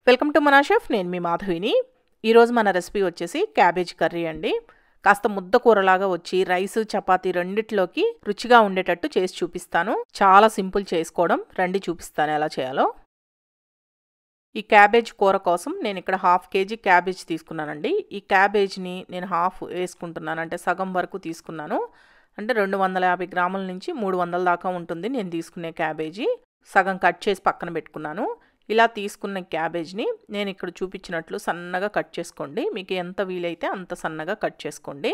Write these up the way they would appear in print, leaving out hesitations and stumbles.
Welcome to మనా chef. నేను మీ మాధవిని. ఈరోజు మన రెసిపీ వచ్చేసి క్యాబేజ్ కర్రీ అండి. కాస్త ముద్ద కూరలాగా వచ్చి రైస్ చపాతీ రెండిట్లోకి రుచిగా ఉండేటట్టు చేసి చూపిస్తాను. చాలా సింపుల్ చేసుకోవడం. రండి చూపిస్తాను ఎలా చేయాలో. ఈ క్యాబేజ్ కూర కోసం నేను ఇక్కడ 1/2 kg క్యాబేజ్ తీసుకున్నానండి. ఈ క్యాబేజ్ని నేను హాఫ్ వేసుకుంటున్నాను, అంటే సగం వరకు తీసుకున్నాను. అంటే 250 గ్రాముల నుంచి 300 దాకా ఉంటుంది నేను తీసుకునే క్యాబేజీ. సగం కట్ చేసి పక్కన పెట్టుకున్నాను. ఇలా తీసుకున్న క్యాబేజ్ని నేను ఇక్కడ చూపించినట్లు సన్నగా కట్ చేసుకోండి. మీకు ఎంత వీలైతే అంత సన్నగా కట్ చేసుకోండి.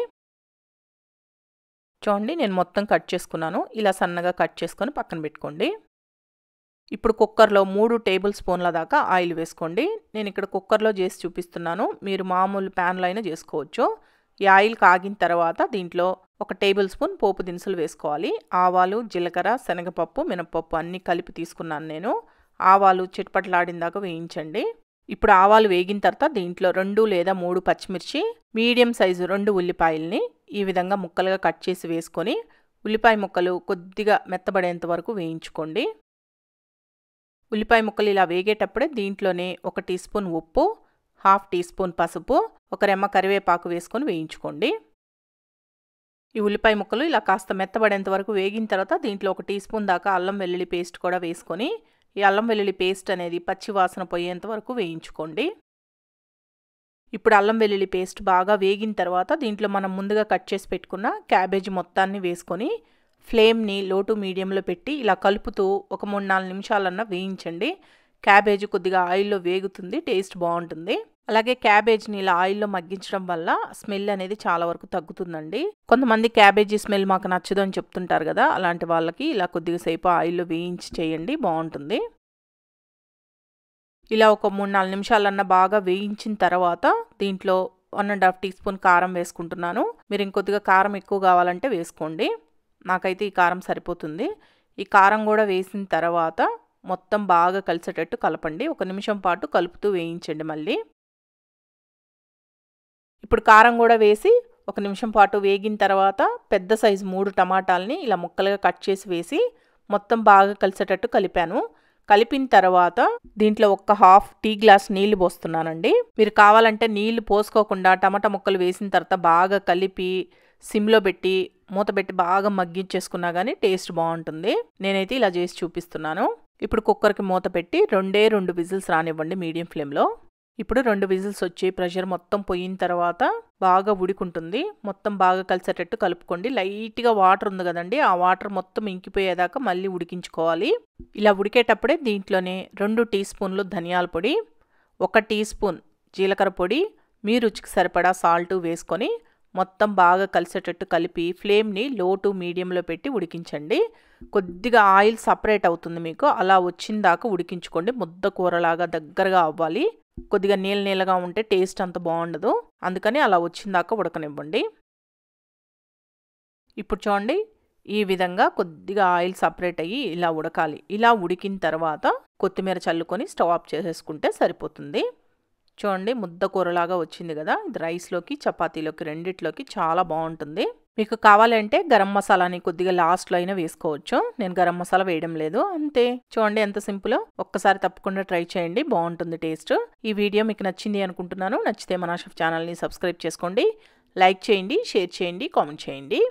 చూడండి, నేను మొత్తం కట్ చేసుకున్నాను. ఇలా సన్నగా కట్ చేసుకొని పక్కన పెట్టుకోండి. ఇప్పుడు కుక్కర్లో 3 టేబుల్ స్పూన్ల దాకా ఆయిల్ వేసుకోండి. నేను ఇక్కడ కుక్కర్లో చేసి చూపిస్తున్నాను, మీరు మామూలు ప్యాన్లో అయినా చేసుకోవచ్చు. ఈ ఆయిల్ కాగిన తర్వాత దీంట్లో 1 టేబుల్ స్పూన్ పోపు దినుసులు వేసుకోవాలి. ఆవాలు, జీలకర్ర, శనగపప్పు, మినపప్పు అన్నీ కలిపి తీసుకున్నాను నేను. ఆవాలు చిట్పట్లాడిన దాకా వేయించండి. ఇప్పుడు ఆవాలు వేగిన తర్వాత దీంట్లో 2 లేదా 3 పచ్చిమిర్చి, మీడియం సైజు 2 ఉల్లిపాయల్ని ఈ విధంగా ముక్కలుగా కట్ చేసి వేసుకొని ఉల్లిపాయ ముక్కలు కొద్దిగా మెత్తబడేంత వరకు వేయించుకోండి. ఉల్లిపాయ ముక్కలు ఇలా వేగేటప్పుడే దీంట్లోనే 1 టీ స్పూన్ ఉప్పు, 1/2 టీ స్పూన్ పసుపు, 1 రెమ్మ కరివేపాకు వేసుకొని వేయించుకోండి. ఈ ఉల్లిపాయ ముక్కలు ఇలా కాస్త మెత్తబడేంత వరకు వేగిన తర్వాత దీంట్లో 1 టీ స్పూన్ దాకా అల్లం వెల్లుల్లి పేస్ట్ కూడా వేసుకొని ఈ అల్లం వెల్లుల్లి పేస్ట్ అనేది పచ్చి వాసన పోయేంత వరకు వేయించుకోండి. ఇప్పుడు అల్లం వెల్లుల్లి పేస్ట్ బాగా వేగిన తర్వాత దీంట్లో మనం ముందుగా కట్ చేసి పెట్టుకున్న క్యాబేజీ మొత్తాన్ని వేసుకొని ఫ్లేమ్ని లో టు మీడియంలో పెట్టి ఇలా కలుపుతూ ఒక 3-4 నిమిషాలన్నా వేయించండి. క్యాబేజీ కొద్దిగా ఆయిల్లో వేగుతుంది, టేస్ట్ బాగుంటుంది. అలాగే క్యాబేజ్ని ఇలా ఆయిల్లో మగ్గించడం వల్ల స్మెల్ అనేది చాలా వరకు తగ్గుతుందండి. కొంతమంది క్యాబేజీ స్మెల్ మాకు నచ్చదు అని చెప్తుంటారు కదా, అలాంటి వాళ్ళకి ఇలా కొద్దిగా సేపు ఆయిల్లో వేయించి చేయండి, బాగుంటుంది. ఇలా ఒక 3-4 నిమిషాలన్నా బాగా వేయించిన తర్వాత దీంట్లో 1.5 టీ స్పూన్ కారం వేసుకుంటున్నాను. మీరు ఇంకొద్దిగా కారం ఎక్కువ కావాలంటే వేసుకోండి. నాకైతే ఈ కారం సరిపోతుంది. ఈ కారం కూడా వేసిన తర్వాత మొత్తం బాగా కలిసేటట్టు కలపండి. 1 నిమిషం పాటు కలుపుతూ వేయించండి మళ్ళీ. ఇప్పుడు కారం కూడా వేసి 1 నిమిషం పాటు వేగిన తర్వాత పెద్ద సైజు 3 టమాటాలని ఇలా ముక్కలుగా కట్ చేసి వేసి మొత్తం బాగా కలిసేటట్టు కలిపాను. కలిపిన తర్వాత దీంట్లో 1/2 టీ గ్లాస్ నీళ్లు పోస్తున్నానండి. మీరు కావాలంటే నీళ్లు పోసుకోకుండా టమాటా ముక్కలు వేసిన తర్వాత బాగా కలిపి సిమ్లో పెట్టి మూత పెట్టి బాగా మగ్గించేసుకున్నా కానీ టేస్ట్ బాగుంటుంది. నేనైతే ఇలా చేసి చూపిస్తున్నాను. ఇప్పుడు కుక్కర్కి మూత పెట్టి 2 విజిల్స్ రానివ్వండి మీడియం ఫ్లేమ్లో. ఇప్పుడు 2 విజిల్స్ వచ్చి ప్రెషర్ మొత్తం పోయిన తర్వాత బాగా ఉడికుంటుంది. మొత్తం బాగా కలిసేటట్టు కలుపుకోండి. లైట్గా వాటర్ ఉంది కదండి, ఆ వాటర్ మొత్తం ఇంకిపోయేదాకా మళ్ళీ ఉడికించుకోవాలి. ఇలా ఉడికేటప్పుడే దీంట్లోనే 2 టీ స్పూన్లు ధనియాల పొడి, 1 టీ స్పూన్ జీలకర్ర పొడి, మీ రుచికి సరిపడా సాల్ట్ వేసుకొని మొత్తం బాగా కలిసేటట్టు కలిపి ఫ్లేమ్ని లో టు మీడియంలో పెట్టి ఉడికించండి. కొద్దిగా ఆయిల్ సపరేట్ అవుతుంది మీకు, అలా వచ్చిన దాకా ఉడికించుకోండి. ముద్ద కూరలాగా దగ్గరగా అవ్వాలి. కొద్దిగా నీళ్ళగా ఉంటే టేస్ట్ అంత బాగుండదు, అందుకని అలా వచ్చిన దాకా ఉడకనివ్వండి. ఇప్పుడు చూడండి, ఈ విధంగా కొద్దిగా ఆయిల్ సపరేట్ అయ్యి ఇలా ఉడకాలి. ఇలా ఉడికిన తర్వాత కొత్తిమీర చల్లుకొని స్టవ్ ఆఫ్ చేసేసుకుంటే సరిపోతుంది. చూడండి, ముద్ద కూరలాగా వచ్చింది కదా. ఇది రైస్లోకి చపాతీలోకి రెండిట్లోకి చాలా బాగుంటుంది. మీకు కావాలంటే గరం మసాలాని కొద్దిగా లాస్ట్లో అయినా వేసుకోవచ్చు. నేను గరం మసాలా వేయడం లేదు, అంతే. చూడండి ఎంత సింపుల్. ఒక్కసారి తప్పకుండా ట్రై చేయండి, బాగుంటుంది టేస్ట్. ఈ వీడియో మీకు నచ్చింది అనుకుంటున్నాను. నచ్చితే మనా షెఫ్ ఛానల్ని సబ్స్క్రైబ్ చేసుకోండి, లైక్ చేయండి, షేర్ చేయండి, కామెంట్ చేయండి.